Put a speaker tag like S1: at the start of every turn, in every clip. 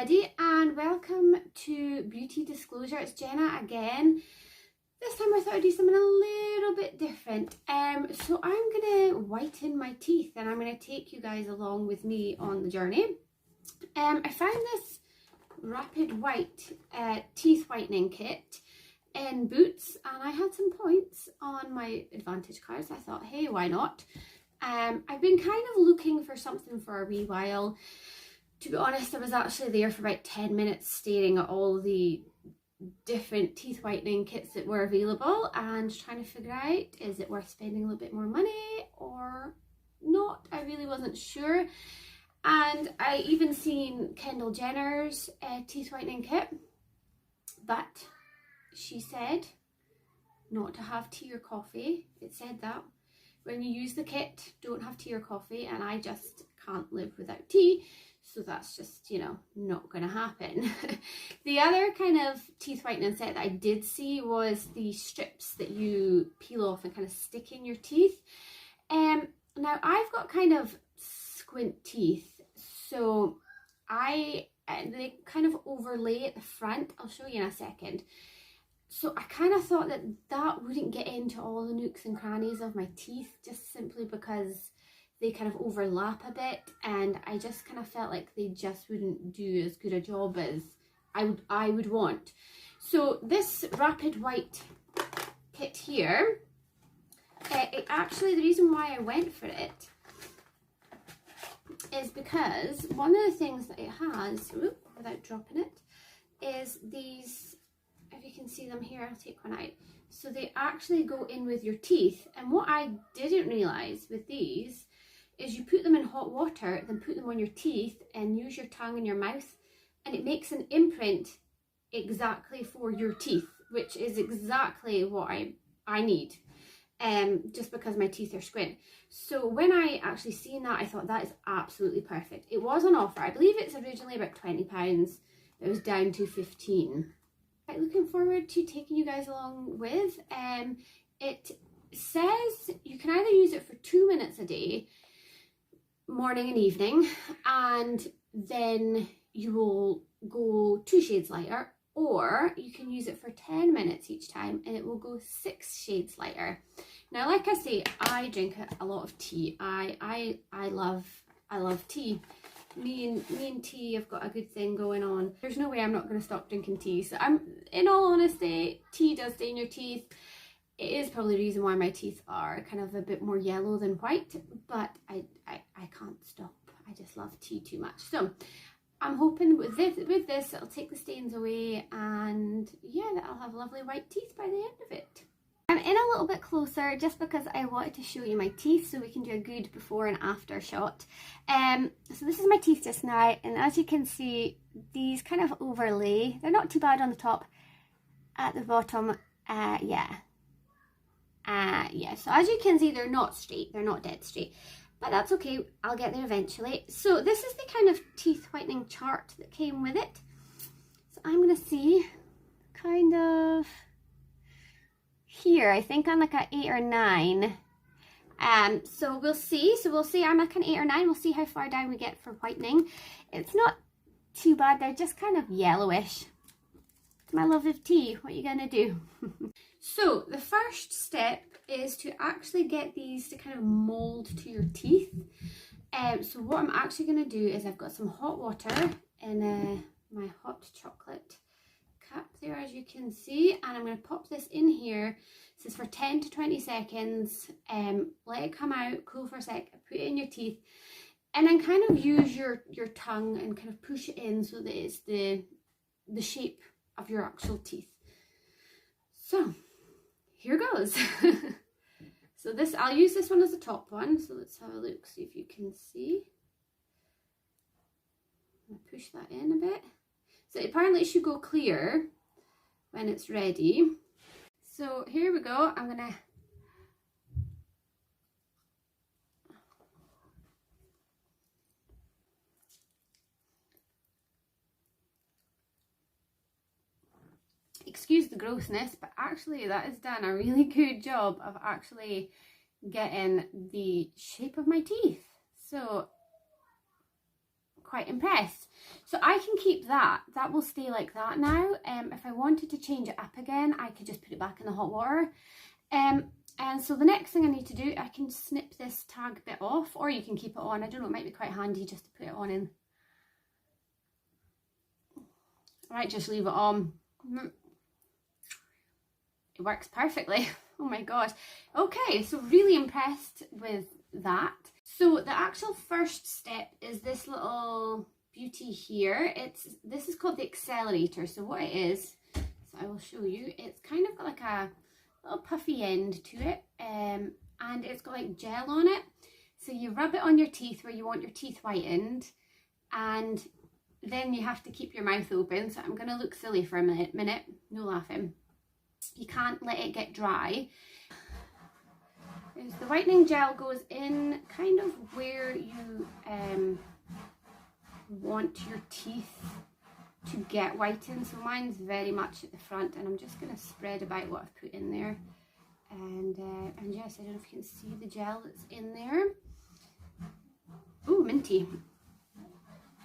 S1: everybody, and welcome to Beauty Disclosure. It's Jenna again. This time I thought I'd do something a little bit different. So I'm going to whiten my teeth and I'm going to take you guys along with me on the journey. I found this Rapid White teeth whitening kit in Boots, and I had some points on my Advantage cards. I thought, hey, why not? I've been kind of looking for something for a wee while. To be honest, I was actually there for about 10 minutes staring at all the different teeth whitening kits that were available and trying to figure out, is it worth spending a little bit more money or not? I really wasn't sure. And I even seen Kendall Jenner's teeth whitening kit, but she said not to have tea or coffee. It said that when you use the kit, don't have tea or coffee, and I just can't live without tea. So that's just, you know, not going to happen. The other kind of teeth whitening set that I did see was the strips that you peel off and kind of stick in your teeth. Now I've got kind of squint teeth, so they kind of overlay at the front. I'll show you in a second. So I kind of thought that that wouldn't get into all the nooks and crannies of my teeth, just simply because they kind of overlap a bit, and I just kind of felt like they just wouldn't do as good a job as I would want. So this Rapid White kit here, actually the reason why I went for it is because one of the things that it has, without dropping it, is these, if you can see them here, I'll take one out. So they actually go in with your teeth, and what I didn't realise with these is you put them in hot water, then put them on your teeth and use your tongue and your mouth, and it makes an imprint exactly for your teeth, which is exactly what I need, just because my teeth are squint. So when I actually seen that, I thought that is absolutely perfect. It was on offer. I believe it's originally about £20. It was down to 15. I'm looking forward to taking you guys along with. It says you can either use it for 2 minutes a day, morning and evening, and then you will go 2 shades lighter, or you can use it for 10 minutes each time and it will go 6 shades lighter. Now, like I say, I drink a lot of tea. I love tea. Me and tea have got a good thing going on. There's no way I'm not going to stop drinking tea. So in all honesty, tea does stain your teeth. It is probably the reason why my teeth are kind of a bit more yellow than white, but I can't stop. I just love tea too much. So I'm hoping with this it'll take the stains away, and yeah, that I'll have lovely white teeth by the end of it. I'm in a little bit closer just because I wanted to show you my teeth so we can do a good before and after shot. So this is my teeth just now, and as you can see, these kind of overlay. They're not too bad on the top. At the bottom, so as you can see, they're not straight, they're not dead straight, but that's okay, I'll get there eventually. So this is the kind of teeth whitening chart that came with it. So I'm going to see kind of here, I think I'm like an 8 or 9. So we'll see. I'm like an 8 or 9. We'll see how far down we get for whitening. It's not too bad, they're just kind of yellowish. My love of tea, what are you gonna do? So the first step is to actually get these to kind of mold to your teeth. So what I'm actually gonna do is I've got some hot water in my hot chocolate cup there, as you can see, and I'm gonna pop this in here. This is for 10 to 20 seconds. Let it come out, cool for a sec, put it in your teeth, and then kind of use your tongue and kind of push it in so that it's the shape of your actual teeth. So here goes. So I'll use this one as the top one, so let's have a look, see if you can see. I'll push that in a bit. So apparently it should go clear when it's ready. So here we go. I'm gonna excuse the grossness, but actually that has done a really good job of actually getting the shape of my teeth. So quite impressed. So I can keep that. That will stay like that now. If I wanted to change it up again, I could just put it back in the hot water. And so the next thing I need to do, I can snip this tag bit off, or you can keep it on. I don't know, it might be quite handy just to put it on in. I might just leave it on. It works perfectly. Oh my gosh. Okay, so really impressed with that. So the actual first step is this little beauty here. This is called the accelerator. So what it is, so I will show you, it's kind of got like a little puffy end to it, and it's got like gel on it. So you rub it on your teeth where you want your teeth whitened, and then you have to keep your mouth open. So I'm going to look silly for a minute, no laughing. You can't let it get dry. The whitening gel goes in kind of where you want your teeth to get whitened. So mine's very much at the front, and I'm just going to spread about what I've put in there. And yes, I don't know if you can see the gel that's in there. Ooh, minty.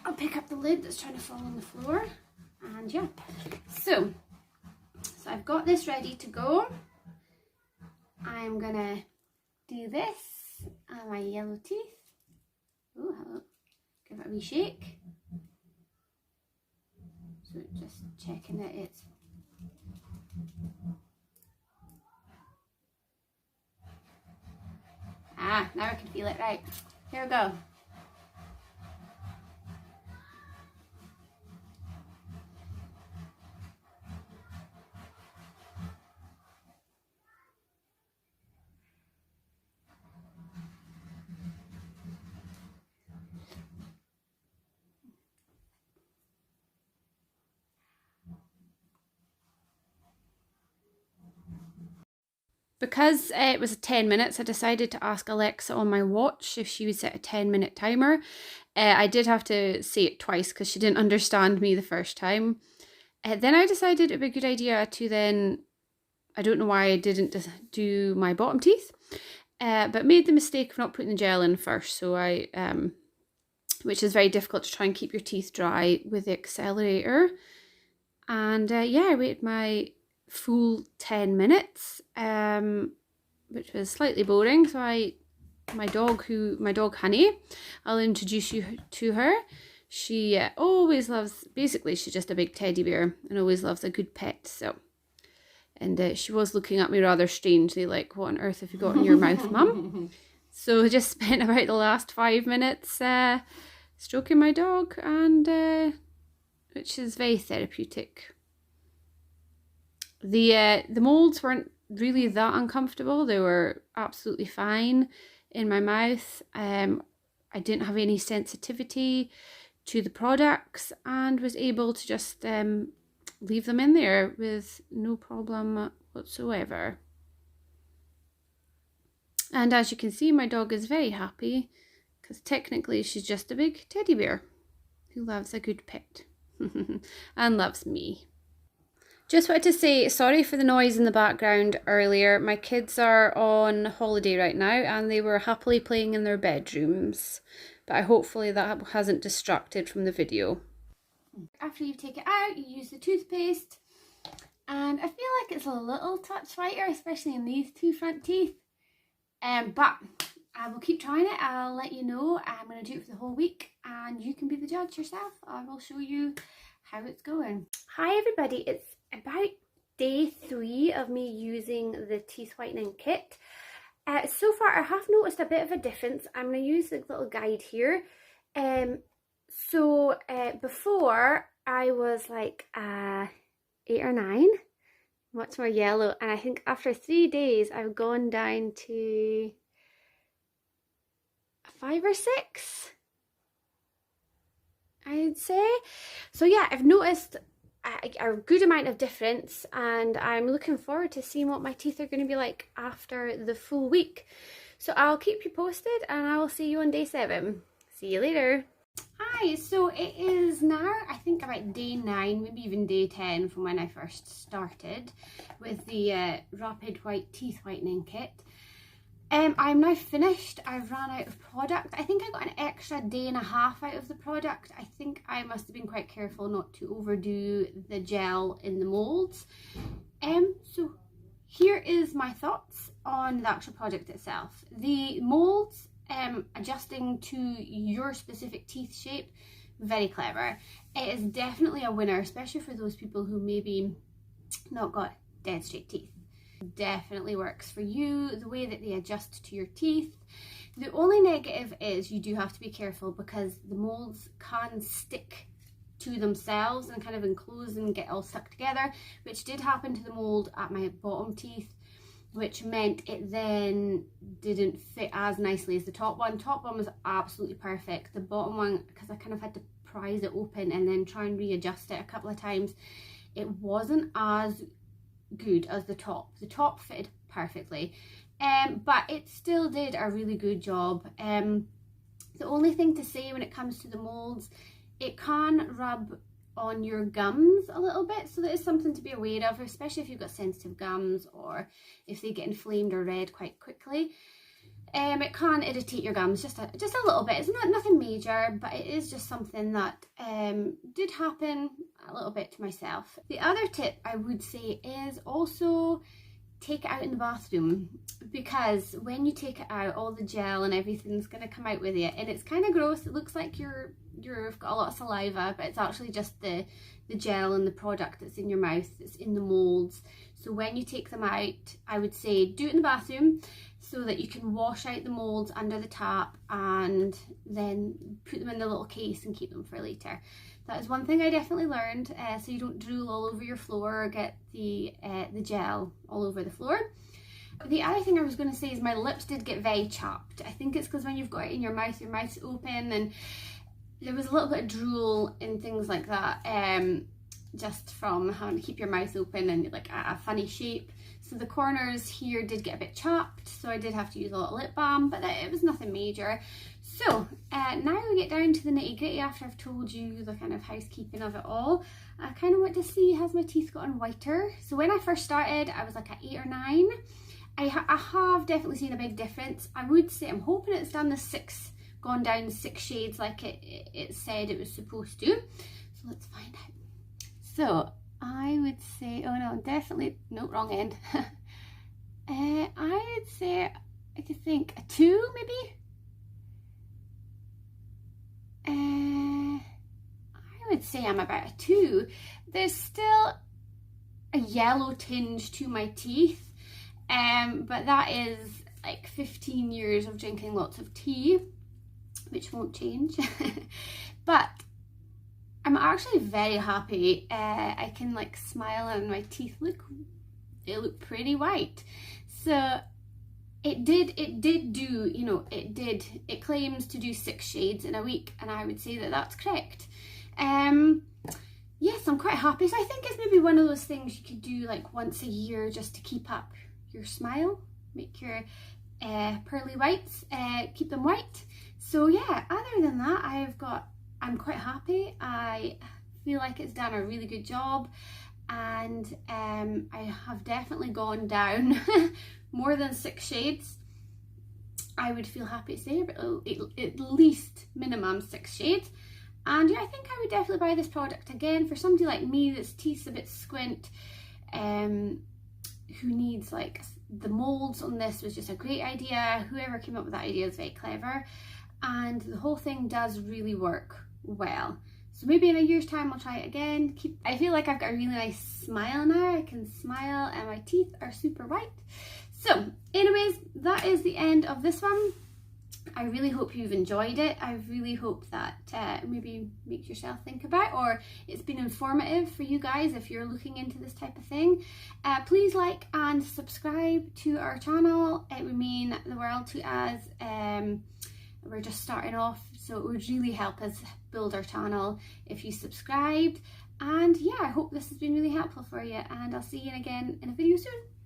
S1: I'll pick up the lid that's trying to fall on the floor. And yeah, so I've got this ready to go. I'm gonna do this on my yellow teeth. Oh, hello. Give it a wee shake. So just checking that it's now I can feel it. Right, here we go. Because it was 10 minutes, I decided to ask Alexa on my watch if she would set a 10-minute timer. I did have to say it twice because she didn't understand me the first time. Then I decided it would be a good idea to then, I don't know why I didn't do my bottom teeth, but made the mistake of not putting the gel in first. So which is very difficult to try and keep your teeth dry with the accelerator. And yeah, I waited my full 10 minutes, which was slightly boring. So my dog Honey, I'll introduce you to her. She always loves, basically she's just a big teddy bear and always loves a good pet. So, and she was looking at me rather strangely, like, what on earth have you got in your mouth, mum? So I just spent about the last 5 minutes stroking my dog, and which is very therapeutic. The molds weren't really that uncomfortable. They were absolutely fine in my mouth. I didn't have any sensitivity to the products and was able to just leave them in there with no problem whatsoever. And as you can see, my dog is very happy because technically she's just a big teddy bear who loves a good pet and loves me. Just wanted to say sorry for the noise in the background earlier. My kids are on holiday right now and they were happily playing in their bedrooms, but hopefully that hasn't distracted from the video. After you take it out, you use the toothpaste, and I feel like it's a little touch whiter, especially in these two front teeth. But I will keep trying it. I'll let you know. I'm going to do it for the whole week and you can be the judge yourself. I will show you how it's going. Hi everybody, it's about day 3 of me using the teeth whitening kit. So far I have noticed a bit of a difference. I'm going to use the little guide here. Before I was like 8 or 9, much more yellow, and I think after 3 days I've gone down to 5 or 6, I'd say. So yeah, I've noticed a good amount of difference, and I'm looking forward to seeing what my teeth are going to be like after the full week. So I'll keep you posted and I will see you on day 7. See you later. Hi, so it is now I think about day 9, maybe even day 10 from when I first started with the Rapid White Teeth Whitening Kit. I'm now finished. I've run out of product. I think I got an extra day and a half out of the product. I think I must have been quite careful not to overdo the gel in the moulds. So here is my thoughts on the actual product itself. The moulds, adjusting to your specific teeth shape, very clever. It is definitely a winner, especially for those people who maybe not got dead straight teeth. Definitely works for you, the way that they adjust to your teeth. The only negative is you do have to be careful because the moulds can stick to themselves and kind of enclose and get all stuck together, which did happen to the mould at my bottom teeth, which meant it then didn't fit as nicely as the top one. Top one was absolutely perfect. The bottom one, because I kind of had to prise it open and then try and readjust it a couple of times, it wasn't as good as the top. The top fitted perfectly, but it still did a really good job. The only thing to say when it comes to the moulds, it can rub on your gums a little bit, so that is something to be aware of, especially if you've got sensitive gums or if they get inflamed or red quite quickly. It can irritate your gums just a little bit. It's not nothing major, but it is just something that did happen a little bit to myself. The other tip I would say is also take it out in the bathroom, because when you take it out, all the gel and everything's going to come out with you, and it's kind of gross. It looks like you've got a lot of saliva, but it's actually just the gel and the product that's in your mouth that's in the moulds. So when you take them out, I would say do it in the bathroom so that you can wash out the moulds under the tap and then put them in the little case and keep them for later. That is one thing I definitely learned, so you don't drool all over your floor or get the gel all over the floor. The other thing I was going to say is my lips did get very chapped. I think it's because when you've got it in your mouth's open, and there was a little bit of drool and things like that, just from having to keep your mouth open and like a funny shape. So the corners here did get a bit chapped, so I did have to use a little lip balm, but it was nothing major. So now we get down to the nitty gritty. After I've told you the kind of housekeeping of it all, I kind of want to see, has my teeth gotten whiter? So when I first started, I was like at 8 or 9. I have definitely seen a big difference. I would say I'm hoping it's gone down 6 shades like it said it was supposed to. So let's find out. So I would say, oh no, definitely, no, wrong end. I would say, I could think a 2 maybe. I would say I'm about a 2. There's still a yellow tinge to my teeth, but that is like 15 years of drinking lots of tea, which won't change. But I'm actually very happy. I can like smile and my teeth look pretty white. So it did do, you know, it claims to do 6 shades in a week, and I would say that that's correct. Yes, I'm quite happy. So I think it's maybe one of those things you could do like once a year just to keep up your smile, make your pearly whites, keep them white. So yeah, other than that, I'm quite happy. I feel like it's done a really good job, and I have definitely gone down more than 6 shades. I would feel happy to say, but at least minimum 6 shades. And yeah, I think I would definitely buy this product again for somebody like me that's teeth's a bit squint, who needs like the moulds on this was just a great idea. Whoever came up with that idea is very clever, and the whole thing does really work well. So maybe in a year's time I'll try it again. I feel like I've got a really nice smile now. I can smile and my teeth are super white. So anyways, that is the end of this one. I really hope you've enjoyed it. I really hope that maybe makes yourself think about, or it's been informative for you guys if you're looking into this type of thing. Please like and subscribe to our channel. It would mean the world to us. We're just starting off, so it would really help us build our channel if you subscribed. And yeah, I hope this has been really helpful for you, and I'll see you again in a video soon.